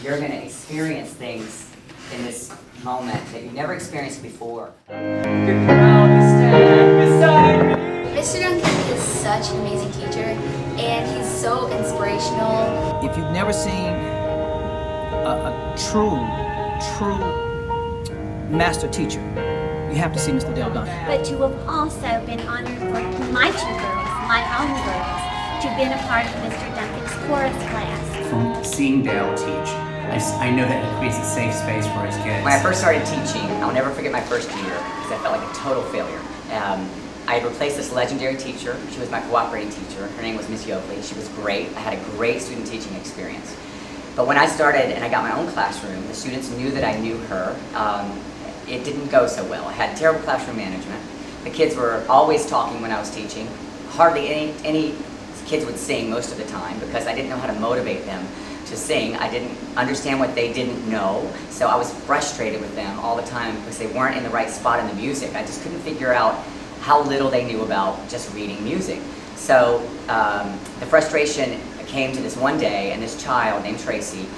You're going to experience things in this moment that you've never experienced before. Mr. Duncan is such an amazing teacher, and he's so inspirational. If you've never seen a true master teacher, you have to see Mr. Dale Duncan. But to have also been honored for my two girls, my own girls, to have been a part of Mr. Duncan's chorus class. From seeing Dale teach, I know that he creates a safe space for his kids. When I first started teaching, I'll never forget my first year because I felt like a total failure. I had replaced this legendary teacher. She was my cooperating teacher. Her name was Miss Yoakley. She was great. I had a great student teaching experience. But when I started and I got my own classroom, the students knew that I knew her. It didn't go so well. I had terrible classroom management. The kids were always talking when I was teaching. Hardly any kids would sing most of the time because I didn't know how to motivate them to sing. I didn't understand what they didn't know, so I was frustrated with them all the time because they weren't in the right spot in the music. I just couldn't figure out how little they knew about just reading music. So the frustration came to this one day, and this child named Tracy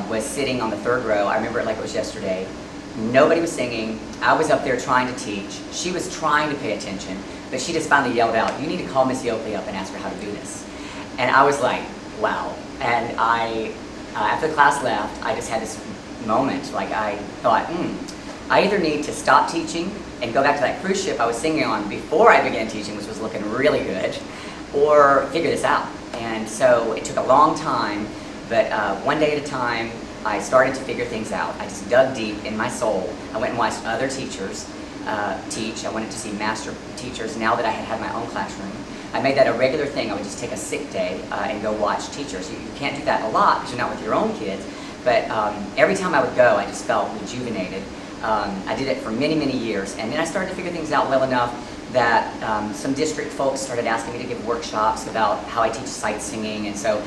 was sitting on the third row. I remember it like it was yesterday. Nobody was singing. I was up there trying to teach. She was trying to pay attention, but she just finally yelled out, "You need to call Miss Yoakley up and ask her how to do this." And I was like, wow. And after the class left, I just had this moment, like I thought, I either need to stop teaching and go back to that cruise ship I was singing on before I began teaching, which was looking really good, or figure this out. And so it took a long time, but one day at a time, I started to figure things out. I just dug deep in my soul. I went and watched other teachers teach. I wanted to see master teachers now that I had had my own classroom. I made that a regular thing. I would just take a sick day and go watch teachers. You can't do that a lot because you're not with your own kids, but every time I would go, I just felt rejuvenated. I did it for many, many years, and then I started to figure things out well enough that some district folks started asking me to give workshops about how I teach sight singing, and so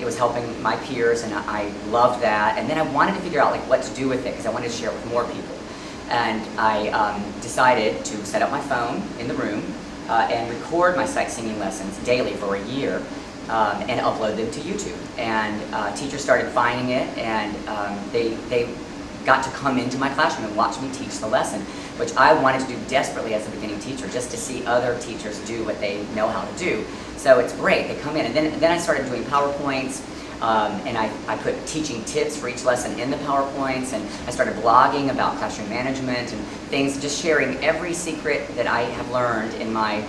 it was helping my peers, and I loved that. And then I wanted to figure out like what to do with it because I wanted to share it with more people. And I decided to set up my phone in the room and record my sight singing lessons daily for a year and upload them to YouTube. And teachers started finding it, and they got to come into my classroom and watch me teach the lesson, which I wanted to do desperately as a beginning teacher, just to see other teachers do what they know how to do. So it's great. They come in, and then I started doing PowerPoints, and I put teaching tips for each lesson in the PowerPoints, and I started blogging about classroom management and things, just sharing every secret that I have learned in my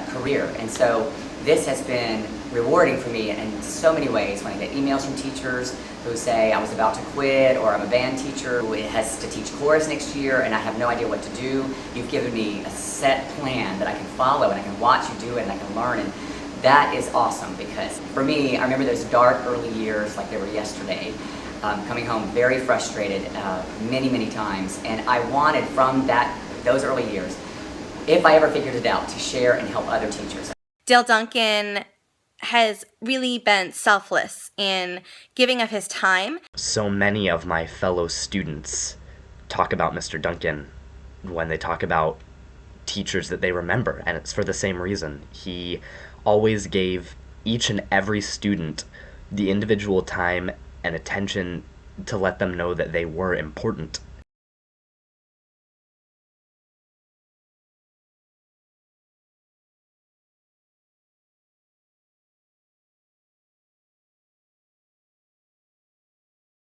career. And so this has been rewarding for me in so many ways. When I get emails from teachers who say I was about to quit, or I'm a band teacher who has to teach chorus next year and I have no idea what to do, you've given me a set plan that I can follow and I can watch you do it and I can learn. And that is awesome because for me, I remember those dark early years like they were yesterday, coming home very frustrated many, many times. And I wanted from those early years, if I ever figured it out, to share and help other teachers. Dale Duncan has really been selfless in giving of his time. So many of my fellow students talk about Mr. Duncan when they talk about teachers that they remember, and it's for the same reason. He always gave each and every student the individual time and attention to let them know that they were important